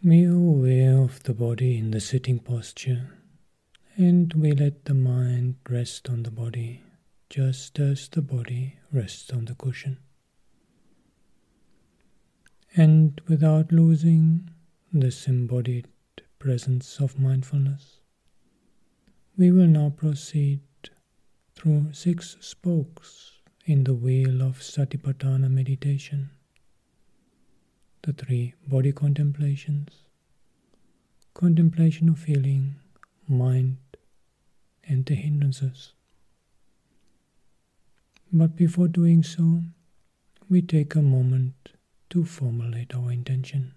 We are aware of the body in the sitting posture, and we let the mind rest on the body, just as the body rests on the cushion. And without losing this embodied presence of mindfulness, we will now proceed through 6 spokes in the wheel of Satipaṭṭhāna Meditation. The 3 body contemplations, contemplation of feeling, mind, and the hindrances. But before doing so, we take a moment to formulate our intention.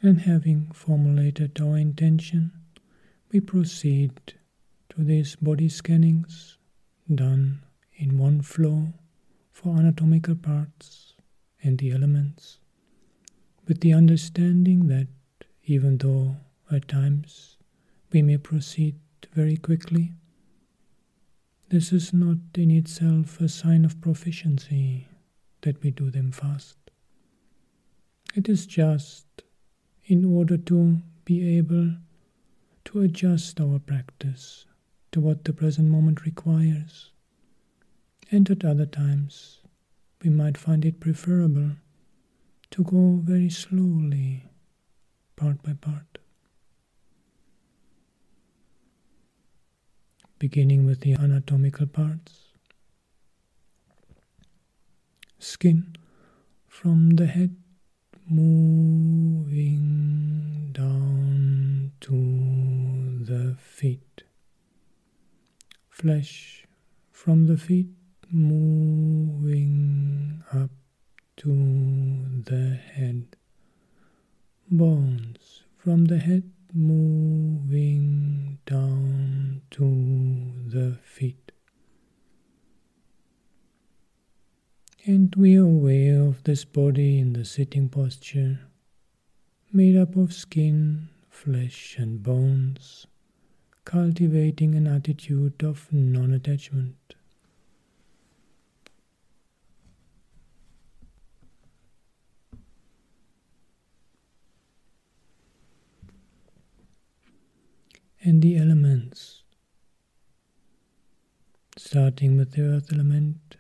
And having formulated our intention, we proceed to these body scannings done in one flow for anatomical parts and the elements, with the understanding that even though at times we may proceed very quickly, this is not in itself a sign of proficiency that we do them fast. It is just in order to be able to adjust our practice to what the present moment requires. And at other times, we might find it preferable to go very slowly, part by part. Beginning with the anatomical parts. Skin from the head moving down to the feet. Flesh from the feet moving up to the head. Bones from the head moving down to the feet. And we are aware of this body in the sitting posture, made up of skin, flesh and bones, cultivating an attitude of non-attachment. And the elements, starting with the earth element,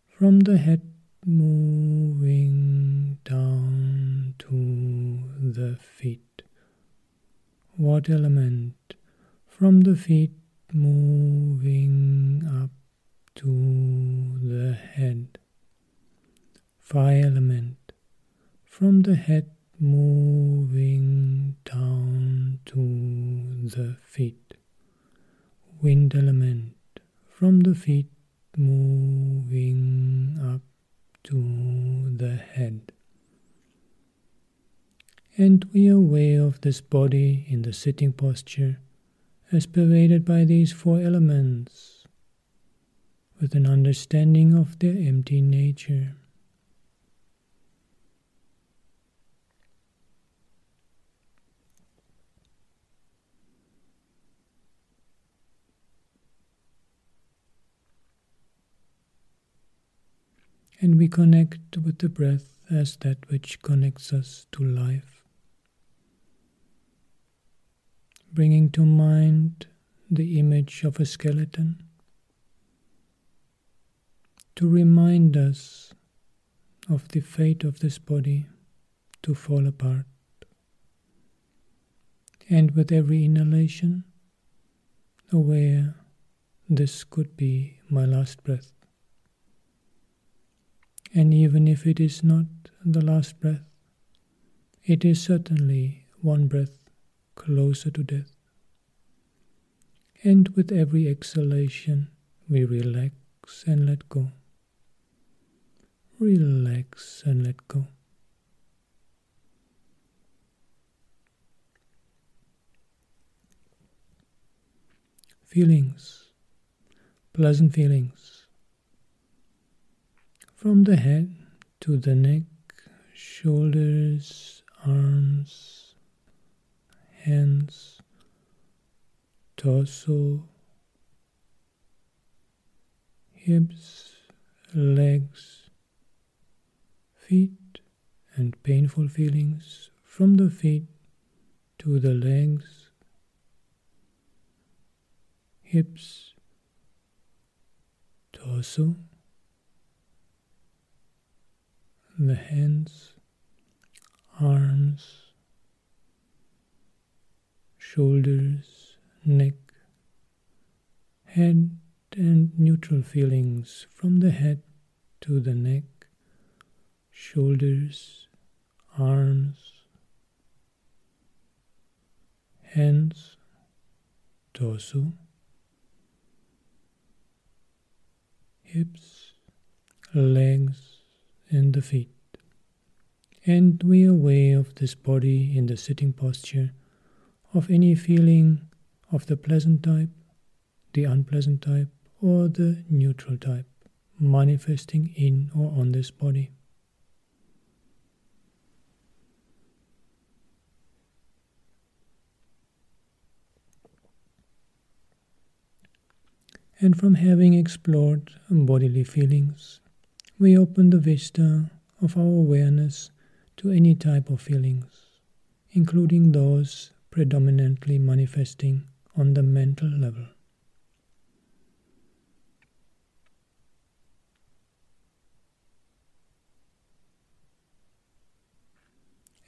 from the head moving down to the feet. Water element, from the feet moving up to the head. Fire element, from the head moving down to the feet. Wind element, from the feet moving up to the head. And we are aware of this body in the sitting posture as pervaded by these 4 elements, with an understanding of their empty nature. And we connect with the breath as that which connects us to life, bringing to mind the image of a skeleton to remind us of the fate of this body to fall apart. And with every inhalation, aware this could be my last breath. And even if it is not the last breath, it is certainly one breath closer to death. And with every exhalation, we relax and let go. Relax and let go. Feelings, pleasant feelings. From the head to the neck, shoulders, arms, hands, torso, hips, legs, feet, and painful feelings from the feet to the legs, hips, torso, the hands, arms, shoulders, neck, head, and neutral feelings from the head to the neck, shoulders, arms, hands, torso, hips, legs, and the feet. And we are aware of this body in the sitting posture, of any feeling of the pleasant type, the unpleasant type, or the neutral type, manifesting in or on this body. And from having explored bodily feelings, we open the vista of our awareness to any type of feelings, including those predominantly manifesting on the mental level.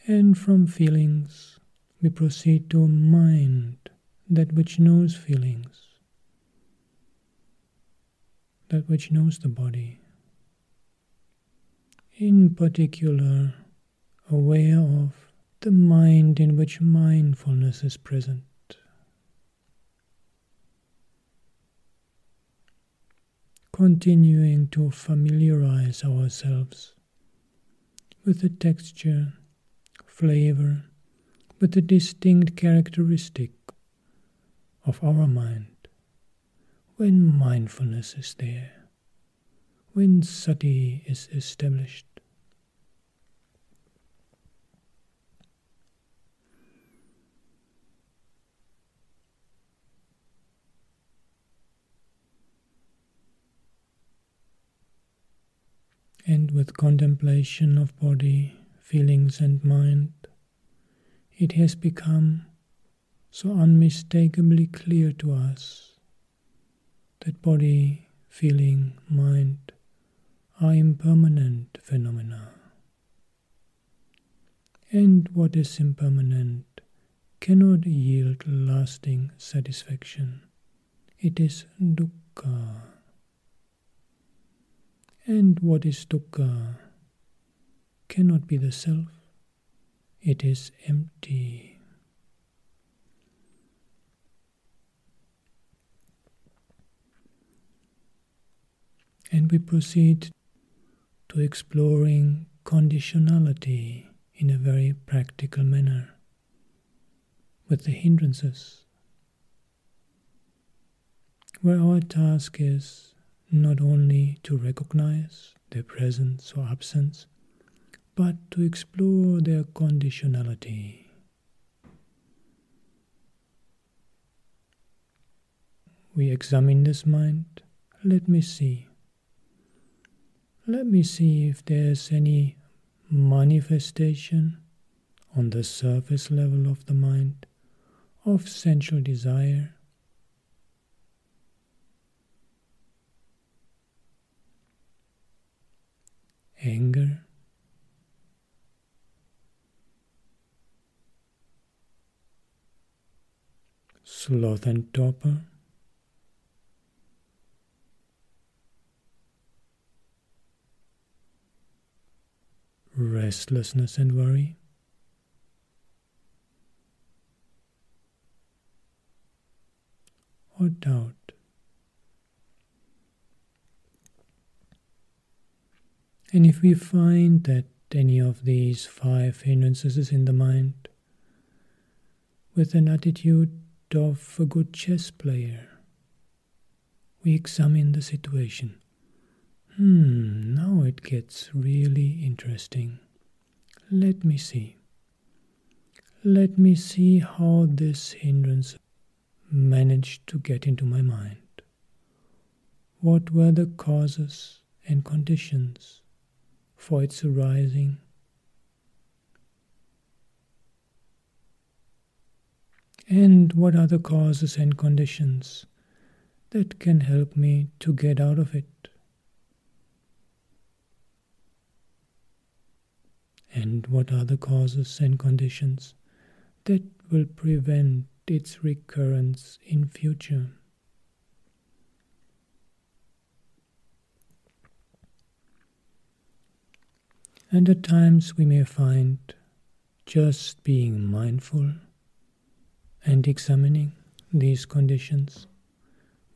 And from feelings, we proceed to a mind, that which knows feelings, that which knows the body. In particular, aware of the mind in which mindfulness is present. Continuing to familiarize ourselves with the texture, flavor, with the distinct characteristic of our mind when mindfulness is there, when sati is established. And with contemplation of body, feelings and mind, it has become so unmistakably clear to us that body, feeling, mind are impermanent phenomena. And what is impermanent cannot yield lasting satisfaction. It is dukkha. And what is dukkha cannot be the self. It is empty. And we proceed to exploring conditionality in a very practical manner with the hindrances, where our task is not only to recognize their presence or absence, but to explore their conditionality. We examine this mind. Let me see. Let me see if there's any manifestation on the surface level of the mind of sensual desire, anger, sloth and torpor, restlessness and worry, or doubt. And if we find that any of these 5 hindrances is in the mind, with an attitude of a good chess player, we examine the situation. Now it gets really interesting. Let me see. let me see how this hindrance managed to get into my mind. What were the causes and conditions for its arising? And what are the causes and conditions that can help me to get out of it? And what are the causes and conditions that will prevent its recurrence in future? And at times we may find just being mindful and examining these conditions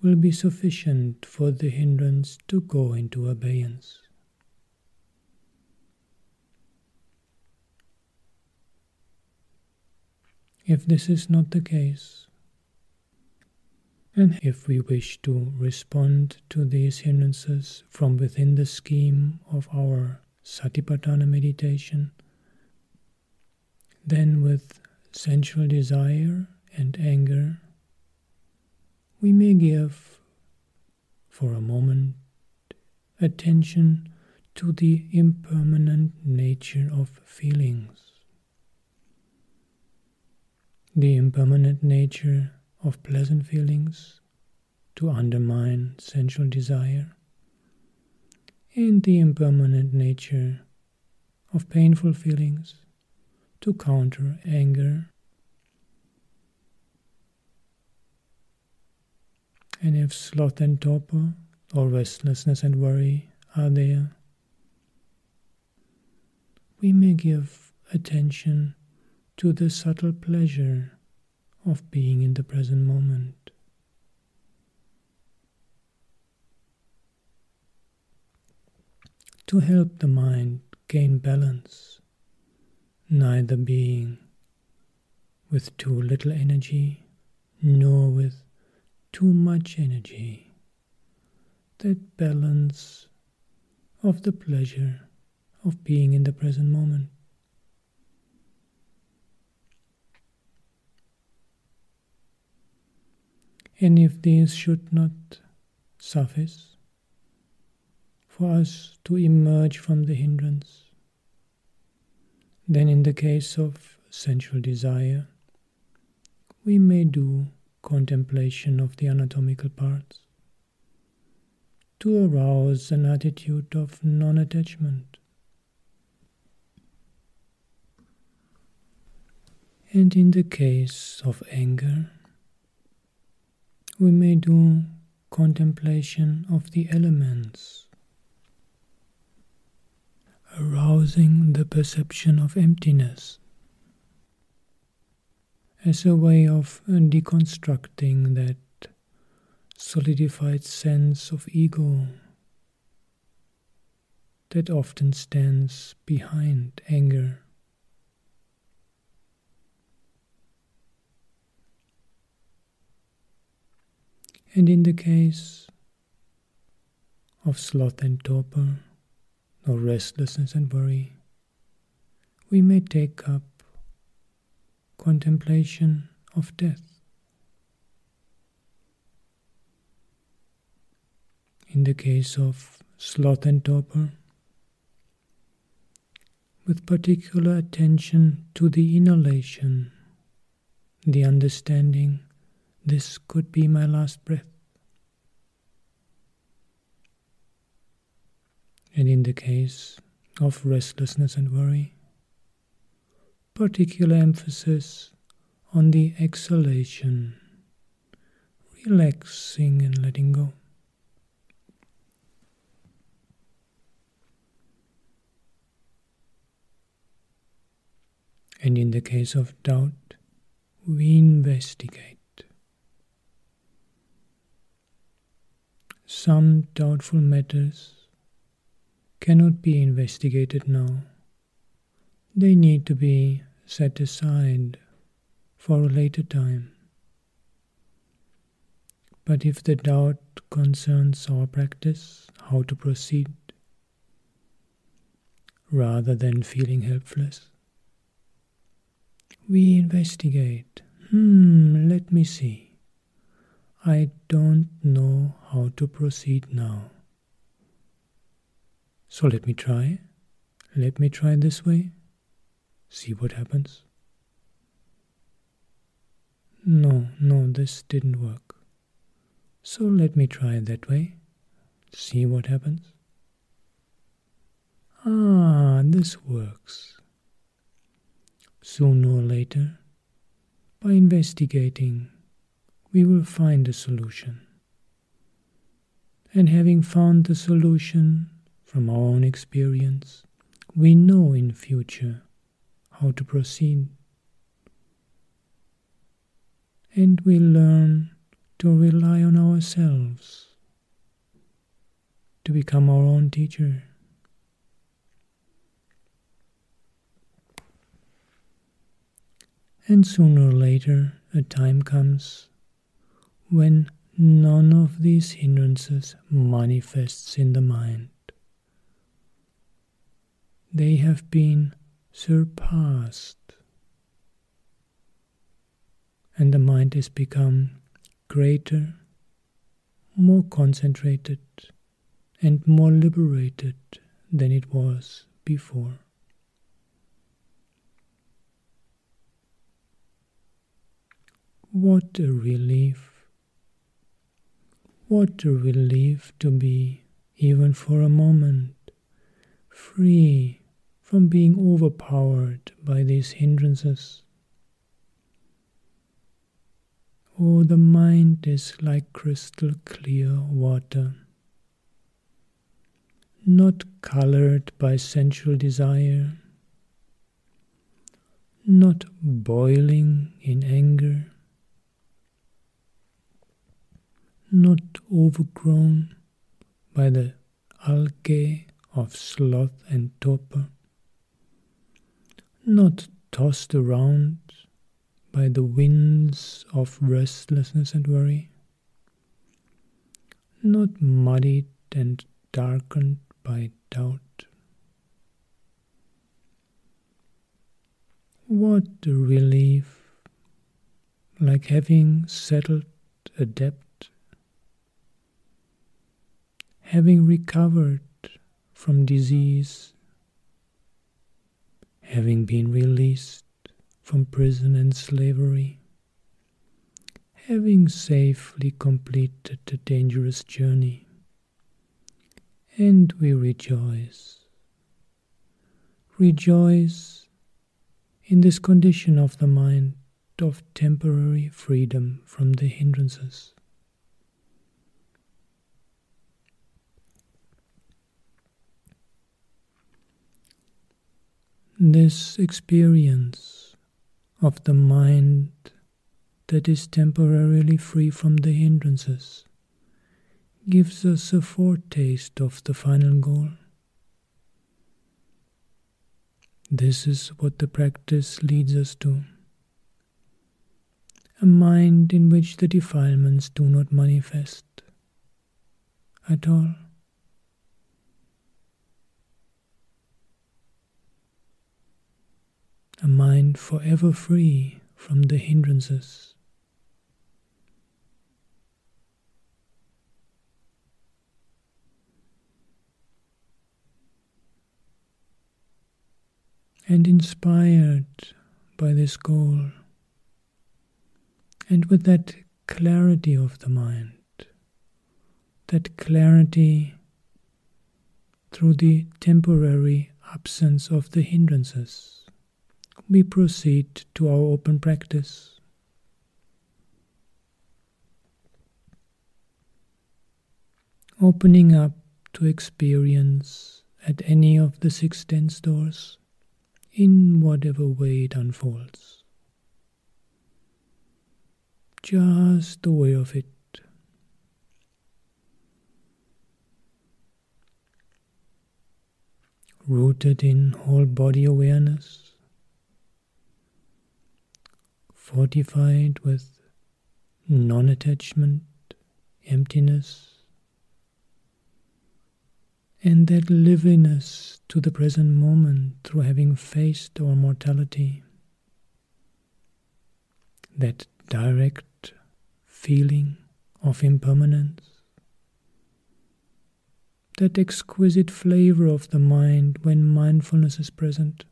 will be sufficient for the hindrance to go into abeyance. If this is not the case, and if we wish to respond to these hindrances from within the scheme of our Satipaṭṭhāna meditation, then with sensual desire and anger, we may give, for a moment, attention to the impermanent nature of feelings, the impermanent nature of pleasant feelings to undermine sensual desire, and the impermanent nature of painful feelings to counter anger. And if sloth and torpor, or restlessness and worry are there, we may give attention to the subtle pleasure of being in the present moment. To help the mind gain balance, neither being with too little energy nor with too much energy, that balance of the pleasure of being in the present moment. And if these should not suffice for us to emerge from the hindrance, then in the case of sensual desire, we may do contemplation of the anatomical parts to arouse an attitude of non-attachment. And in the case of anger, we may do contemplation of the elements, arousing the perception of emptiness as a way of deconstructing that solidified sense of ego that often stands behind anger. And in the case of sloth and torpor, or restlessness and worry, we may take up contemplation of death. In the case of sloth and torpor, with particular attention to the inhalation, the understanding, this could be my last breath. And in the case of restlessness and worry, particular emphasis on the exhalation, relaxing and letting go. And in the case of doubt, we investigate. Some doubtful matters cannot be investigated now. They need to be set aside for a later time. But if the doubt concerns our practice, how to proceed, rather than feeling helpless, we investigate. Let me see. I don't know how to proceed now. So let me try. Let me try this way. See what happens. No, this didn't work. So let me try it that way. See what happens. This works. Sooner or later, by investigating, we will find a solution. And having found the solution from our own experience, we know in future how to proceed. And we learn to rely on ourselves, to become our own teacher. And sooner or later, a time comes when none of these hindrances manifests in the mind. They have been surpassed, and the mind has become greater, more concentrated, and more liberated than it was before. What a relief! What a relief to be, even for a moment, free from being overpowered by these hindrances. Oh, the mind is like crystal clear water, not colored by sensual desire, not boiling in anger, not overgrown by the algae of sloth and torpor, not tossed around by the winds of restlessness and worry, not muddied and darkened by doubt. What a relief, like having settled a debt, having recovered from disease, having been released from prison and slavery, having safely completed the dangerous journey. And we rejoice in this condition of the mind of temporary freedom from the hindrances. This experience of the mind that is temporarily free from the hindrances gives us a foretaste of the final goal. This is what the practice leads us to. A mind in which the defilements do not manifest at all. A mind forever free from the hindrances. And inspired by this goal, and with that clarity of the mind, that clarity through the temporary absence of the hindrances, we proceed to our open practice. Opening up to experience at any of the 6 dense doors, in whatever way it unfolds. Just aware of it. Rooted in whole body awareness, fortified with non-attachment, emptiness, and that liveliness to the present moment through having faced our mortality. that direct feeling of impermanence, that exquisite flavor of the mind when mindfulness is present,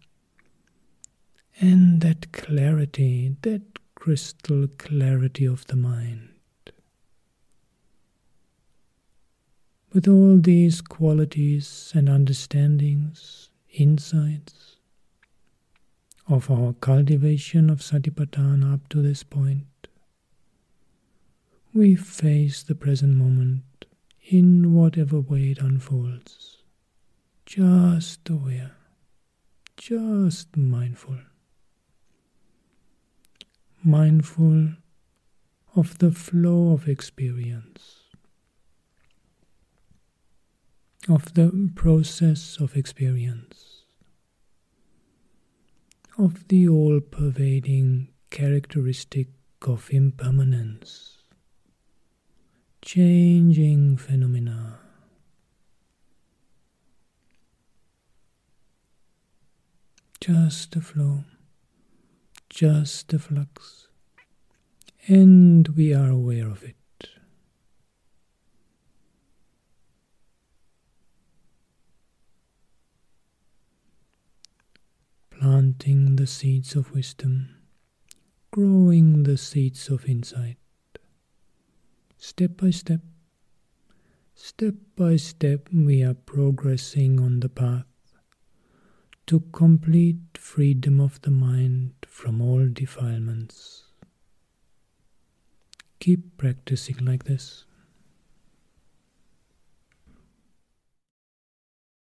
and that clarity, that crystal clarity of the mind. With all these qualities and understandings, insights of our cultivation of Satipaṭṭhāna up to this point, we face the present moment in whatever way it unfolds, just aware, just mindful. Mindful of the flow of experience, of the process of experience, of the all-pervading characteristic of impermanence, changing phenomena. Just the flow, just the flux, and we are aware of it. Planting the seeds of wisdom, growing the seeds of insight, step by step, we are progressing on the path to complete freedom of the mind from all defilements. Keep practicing like this.